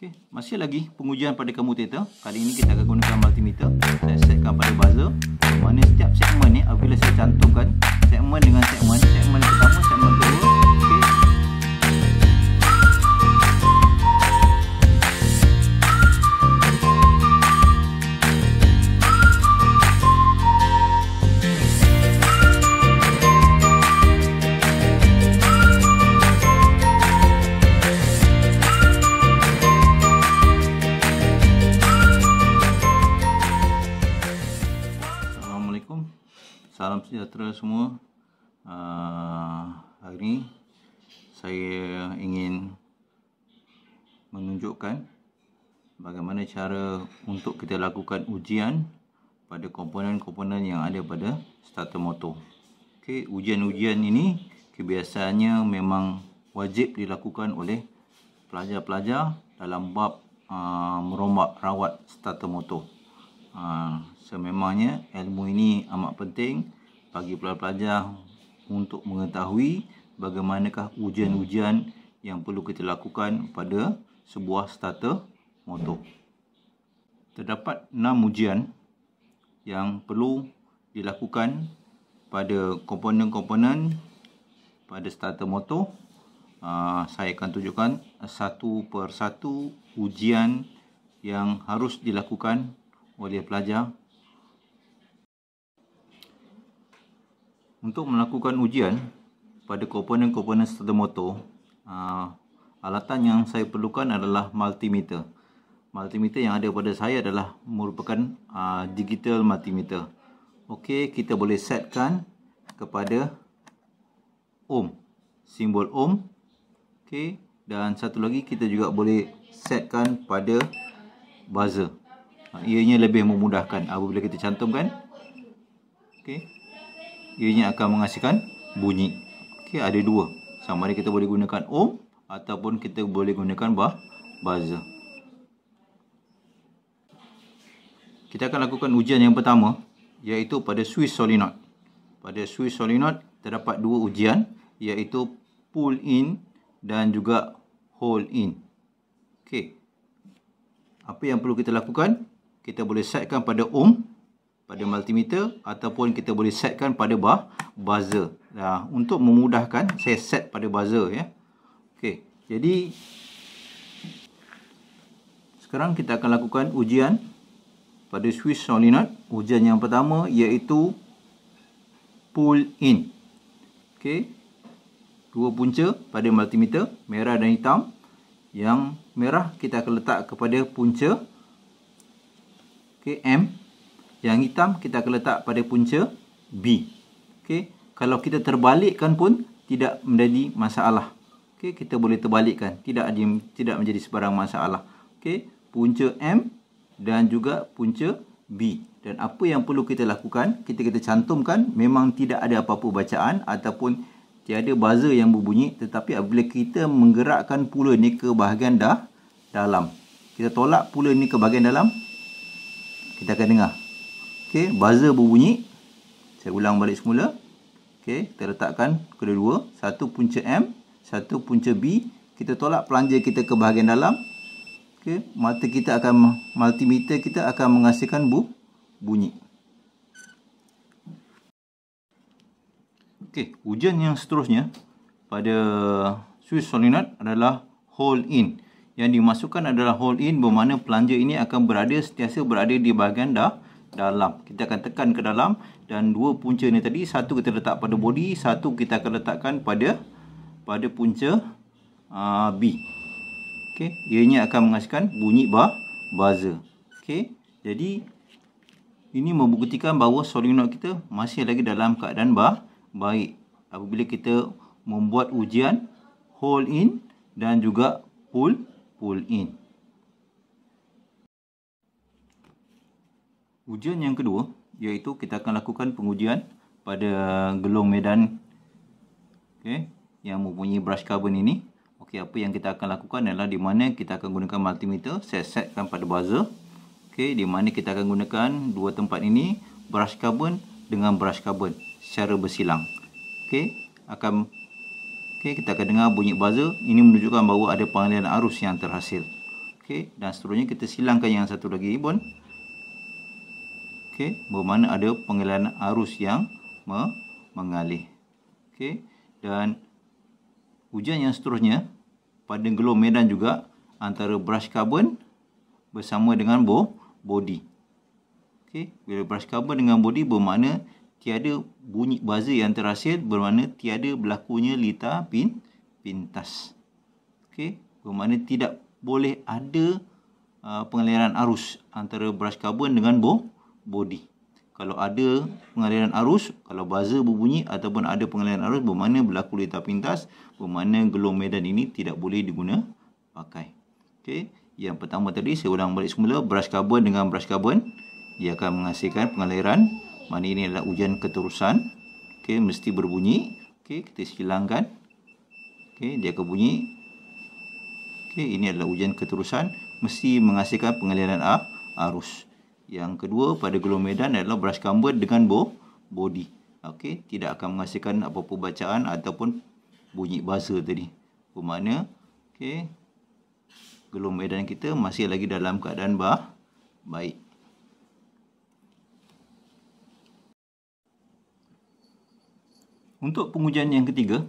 Okey, masih lagi pengujian pada commutator. Kali ini kita akan gunakan multimeter. Saya setkan pada buzzer. Mana setiap segmen ni apabila saya cantumkan segmen dengan segmen, segmen pertama, segmen kedua. Okey. Salam sejahtera semua. Hari ini saya ingin menunjukkan bagaimana cara untuk kita lakukan ujian pada komponen-komponen yang ada pada starter motor. Okey, ujian-ujian ini kebiasaannya memang wajib dilakukan oleh pelajar-pelajar dalam bab merombak rawat starter motor. Sememangnya ilmu ini amat penting bagi pelajar untuk mengetahui bagaimanakah ujian-ujian yang perlu kita lakukan pada sebuah starter motor. Terdapat 6 ujian yang perlu dilakukan pada komponen-komponen pada starter motor. Saya akan tunjukkan satu persatu ujian yang harus dilakukan oleh pelajar. Untuk melakukan ujian pada komponen-komponen starter motor, alatan yang saya perlukan adalah multimeter. Multimeter yang ada pada saya adalah merupakan digital multimeter. Okey, kita boleh setkan kepada ohm, simbol ohm. Okey, dan satu lagi kita juga boleh setkan pada buzzer. Ianya lebih memudahkan apabila kita cantumkan. Okey, ianya akan menghasilkan bunyi. Okey, ada dua. Sama ada kita boleh gunakan ohm ataupun kita boleh gunakan buzzer. Kita akan lakukan ujian yang pertama, iaitu pada switch solenoid. Pada switch solenoid terdapat dua ujian, iaitu pull in dan juga hold in. Okey, apa yang perlu kita lakukan? Kita boleh setkan pada ohm pada multimeter ataupun kita boleh setkan pada buzzer. Untuk memudahkan, saya set pada buzzer ya. Okey, jadi sekarang kita akan lakukan ujian pada switch solenoid. Ujian yang pertama iaitu pull in. Okey, dua punca pada multimeter, merah dan hitam. Yang merah kita akan letak kepada punca M. Yang hitam kita akan letak pada punca B. Okey, kalau kita terbalikkan pun tidak menjadi masalah. Okey, kita boleh terbalikkan, tidak menjadi sebarang masalah. Okey, punca M dan juga punca B. Dan apa yang perlu kita lakukan, kita cantumkan memang tidak ada apa-apa bacaan ataupun tiada buzzer yang berbunyi, tetapi apabila kita menggerakkan pula ni ke bahagian dalam, kita tolak pula ni ke bahagian dalam, kita akan dengar. Okey, buzzer berbunyi. Saya ulang balik semula. Okey, kita letakkan kedua-dua, satu punca M, satu punca B. Kita tolak pelanjir kita ke bahagian dalam. Okey, multimeter kita akan menghasilkan bunyi. Okey, ujian yang seterusnya pada switch solenoid adalah hold in. Yang dimasukkan adalah hold in, bermakna pelanjir ini akan sentiasa berada di bahagian dalam. Kita akan tekan ke dalam dan dua punca ni tadi, satu kita letak pada body, satu kita akan letakkan pada punca B. Okey, ianya akan menghasilkan bunyi buzzer. Okey, jadi ini membuktikan bahawa solenoid kita masih lagi dalam keadaan baik apabila kita membuat ujian hold in dan juga pull in. Ujian yang kedua iaitu kita akan lakukan pengujian pada gelung medan, okey, yang mempunyai brush carbon ini. Okey, apa yang kita akan lakukan adalah di mana kita akan gunakan multimeter, saya setkan pada buzzer. Okey, di mana kita akan gunakan dua tempat ini, brush carbon dengan brush carbon secara bersilang. Okey, kita akan dengar bunyi buzzer. Ini menunjukkan bahawa ada pengaliran arus yang terhasil. Okey, dan seterusnya kita silangkan yang satu lagi pun. Okey, bermakna ada pengaliran arus yang mengalir. Okey, dan ujian yang seterusnya pada gelong medan juga antara brush carbon bersama dengan body. Okey, bila brush carbon dengan body bermakna tiada bunyi buzzer yang terhasil, bermakna tiada berlakunya litar pintas. Okey, bermakna tidak boleh ada pengaliran arus antara brush carbon dengan body. Kalau ada pengaliran arus, kalau buzzer berbunyi ataupun ada pengaliran arus, bermakna berlaku litar pintas, bermakna gelong medan ini tidak boleh diguna pakai. Okey, yang pertama tadi saya ulang balik semula, brush carbon dengan brush carbon, ia akan menghasilkan pengaliran. Mana ini adalah ujian keterusan. Okey, mesti berbunyi. Okey, kita silangkan. Okey, dia akan bunyi. Okey, ini adalah ujian keterusan, mesti menghasilkan pengaliran arus. Yang kedua pada gelong medan adalah brush carbon dengan body. Okey, tidak akan menghasilkan apa-apa bacaan ataupun bunyi buzzer tadi. Bermakna okey, gelong medan kita masih lagi dalam keadaan baik. Untuk pengujian yang ketiga,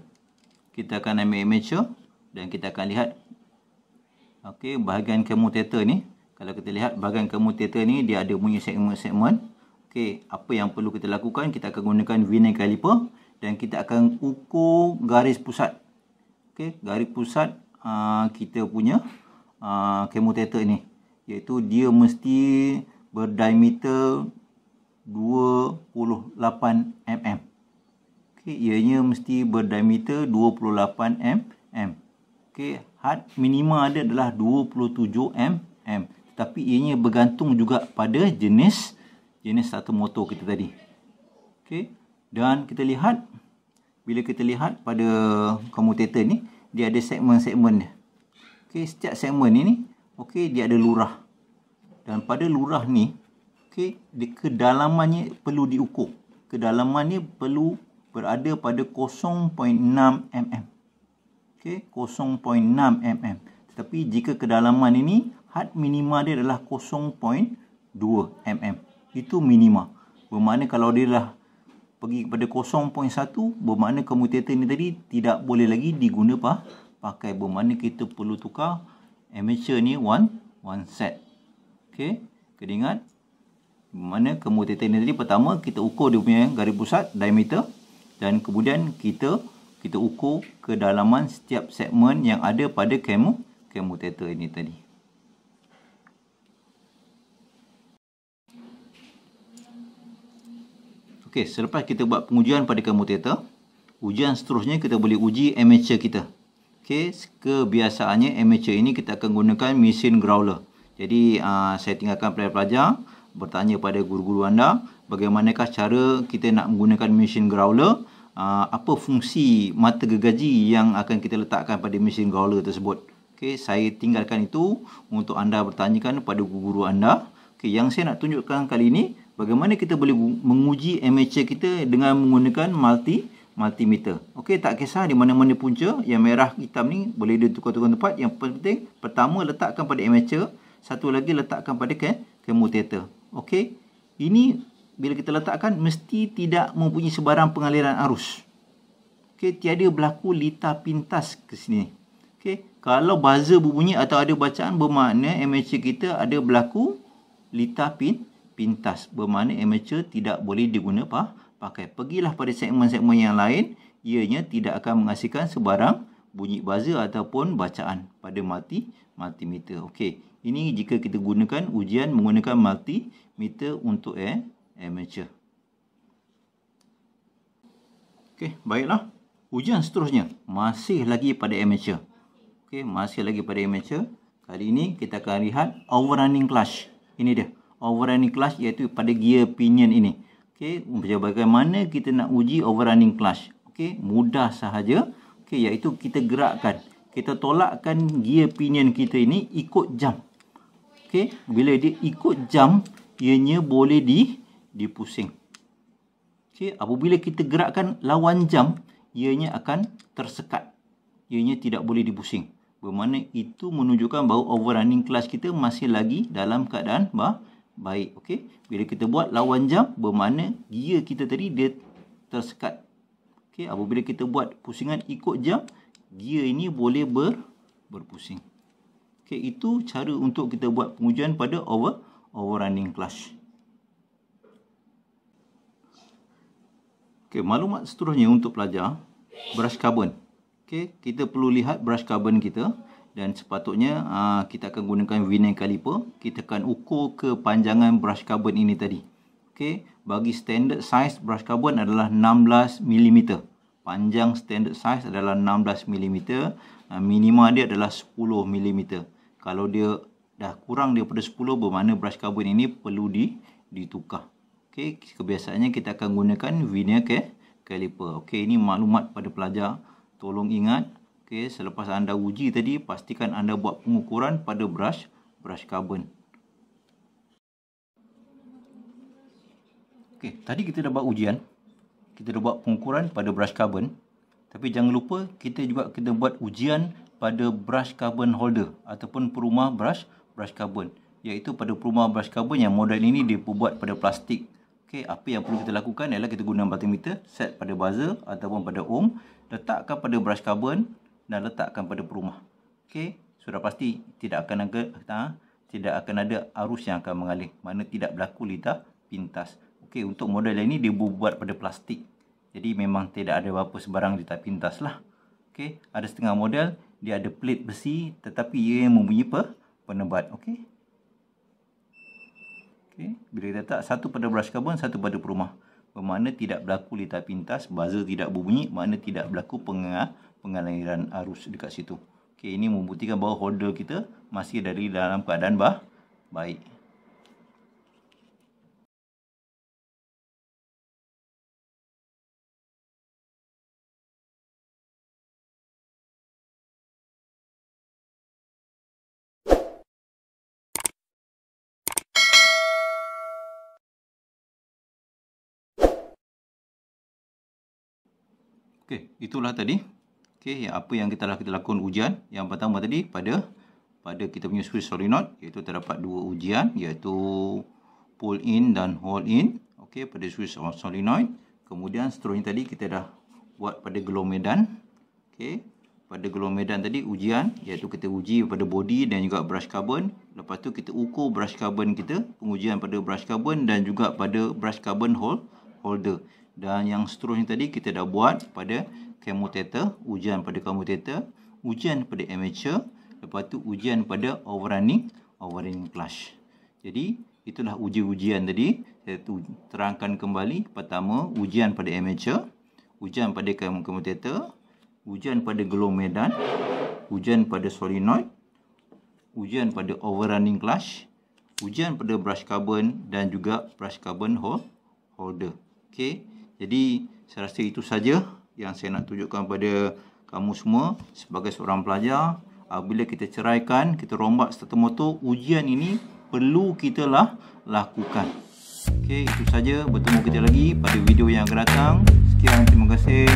kita akan ambil amateur dan kita akan lihat okey, bahagian commutator ni. Kalau kita lihat bahagian commutator ni, dia ada punya segmen-segmen. Okey, apa yang perlu kita lakukan? Kita akan gunakan vernier caliper dan kita akan ukur garis pusat. Okey, garis pusat kita punya commutator ni, iaitu dia mesti berdiameter 28 mm. Okey, ianya mesti berdiameter 28 mm. Okey, had minima ada adalah 27 mm. Tapi ianya bergantung juga pada jenis starter motor kita tadi. Okey, dan kita lihat, bila kita lihat pada commutator ni, dia ada segmen-segmen dia. Okey, setiap segmen ini, okey, dia ada lurah. Dan pada lurah ni, okey, kedalamannya perlu diukur. Kedalamannya perlu berada pada 0.6 mm. Okey, 0.6 mm. Tetapi jika kedalaman ini, had minima dia adalah 0.2 mm. Itu minima. Bermakna kalau dia dah pergi kepada 0.1, bermakna commutator ni tadi tidak boleh lagi diguna pakai. Bermakna kita perlu tukar amateur ni one set. Okey, kena ingat. Bermakna commutator ni tadi pertama kita ukur dia punya garis pusat, diameter, dan kemudian kita ukur kedalaman setiap segmen yang ada pada commutator ini tadi. Okey, selepas kita buat pengujian pada commutator, ujian seterusnya kita boleh uji amateur kita. Okey, kebiasaannya amateur ini kita akan gunakan mesin growler. Jadi saya tinggalkan pelajar-pelajar bertanya pada guru-guru anda, bagaimanakah cara kita nak menggunakan mesin growler, apa fungsi mata gergaji yang akan kita letakkan pada mesin growler tersebut. Okey, saya tinggalkan itu untuk anda bertanyakan pada guru-guru anda. Okey, yang saya nak tunjukkan kali ini, bagaimana kita boleh menguji amateur kita dengan menggunakan multimeter. Okey, tak kisah di mana-mana punca, yang merah hitam ni boleh ditukar-tukar tempat. Yang penting pertama letakkan pada amateur, satu lagi letakkan pada commutator. Okey, ini bila kita letakkan mesti tidak mempunyai sebarang pengaliran arus. Okey, tiada berlaku litar pintas ke sini. Okey, kalau buzzer berbunyi atau ada bacaan, bermakna amateur kita ada berlaku litar pintas. Bermakna amateur tidak boleh diguna pakai. Pergilah pada segmen-segmen yang lain, ianya tidak akan menghasilkan sebarang bunyi buzzer ataupun bacaan pada multimeter. Okey, ini jika kita gunakan ujian menggunakan multimeter untuk amateur. Okey, baiklah. Ujian seterusnya masih lagi pada amateur. Okey, masih lagi pada amateur. Kali ini kita akan lihat overrunning clutch. Ini dia, overrunning clutch, iaitu pada gear pinion ini. Okey, bagaimana kita nak uji overrunning clutch? Okey, mudah sahaja. Okey, iaitu kita gerakkan, kita tolakkan gear pinion kita ini ikut jam. Okey, bila dia ikut jam, ianya boleh dipusing. Okey, apabila kita gerakkan lawan jam, ianya akan tersekat. Ianya tidak boleh dipusing. bermakna itu menunjukkan bahawa overrunning clutch kita masih lagi dalam keadaan baik. Okey, bila kita buat lawan jam, bermakna gear kita tadi dia tersekat. Okey, apabila kita buat pusingan ikut jam, gear ini boleh berpusing. Okey, itu cara untuk kita buat pengujian pada overrunning clutch. Okey, maklumat seterusnya untuk pelajar, brush carbon. Okey, kita perlu lihat brush carbon kita dan sepatutnya kita akan gunakan vernier caliper. Kita akan ukur kepanjangan brush carbon ini tadi. Okey, bagi standard size brush carbon adalah 16 mm. Panjang standard size adalah 16 mm. Minima dia adalah 10 mm. Kalau dia dah kurang daripada 10, bermakna brush carbon ini perlu ditukar. Okey, kebiasaannya kita akan gunakan vernier caliper. Okey, ini maklumat pada pelajar. Tolong ingat, okey, selepas anda uji tadi, pastikan anda buat pengukuran pada brush carbon. Okey, tadi kita dah buat ujian. Kita dah buat pengukuran pada brush carbon. Tapi jangan lupa kita buat ujian pada brush carbon holder ataupun perumah brush carbon, iaitu pada perumah brush carbon yang model ini dibuat pada plastik. Okey, apa yang perlu kita lakukan ialah kita guna multimeter, set pada buzzer ataupun pada ohm, letakkan pada brush carbon dan letakkan pada perumah. Okey, sudah pasti tidak akan ada arus yang akan mengalir, mana tidak berlaku litar pintas. Okey, untuk model ini dia dibuat pada plastik. Jadi memang tidak ada apa-apa sebarang litar pintas lah. Okey, ada setengah model dia ada plate besi tetapi ia mempunyai penebat. Okey. Okey, bila kita letak satu pada brush carbon, satu pada perumah, bermakna tidak berlaku litar pintas, buzzer tidak berbunyi, makna tidak berlaku pengaliran arus dekat situ. Okey, ini membuktikan bahawa holder kita masih dari dalam keadaan baik. Okey, itulah tadi. Okey, apa yang kita lakukan ujian. Yang pertama tadi pada kita punya switch solenoid, iaitu terdapat dua ujian, iaitu pull in dan hold in. Okey, pada switch solenoid. Kemudian seterusnya tadi kita dah buat pada glow medan. Okey, pada glow medan tadi ujian, iaitu kita uji pada body dan juga brush carbon. Lepas tu kita ukur brush carbon kita, pengujian pada brush carbon dan juga pada brush carbon holder. Dan yang seterusnya tadi kita dah buat pada commutator, ujian pada commutator, ujian pada amateur, lepas tu ujian pada overrunning clutch. Jadi itulah ujian tadi. Saya terangkan kembali. Pertama, ujian pada amateur, ujian pada commutator, ujian pada glow medan, ujian pada solenoid, ujian pada overrunning clutch, ujian pada brush carbon dan juga brush carbon holder. Okey. Jadi saya rasa itu saja yang saya nak tunjukkan pada kamu semua sebagai seorang pelajar. Bila kita ceraikan, kita rombak starter motor, ujian ini perlu kita lakukan. Okey, itu saja. Bertemu kita lagi pada video yang akan datang. Sekian, terima kasih.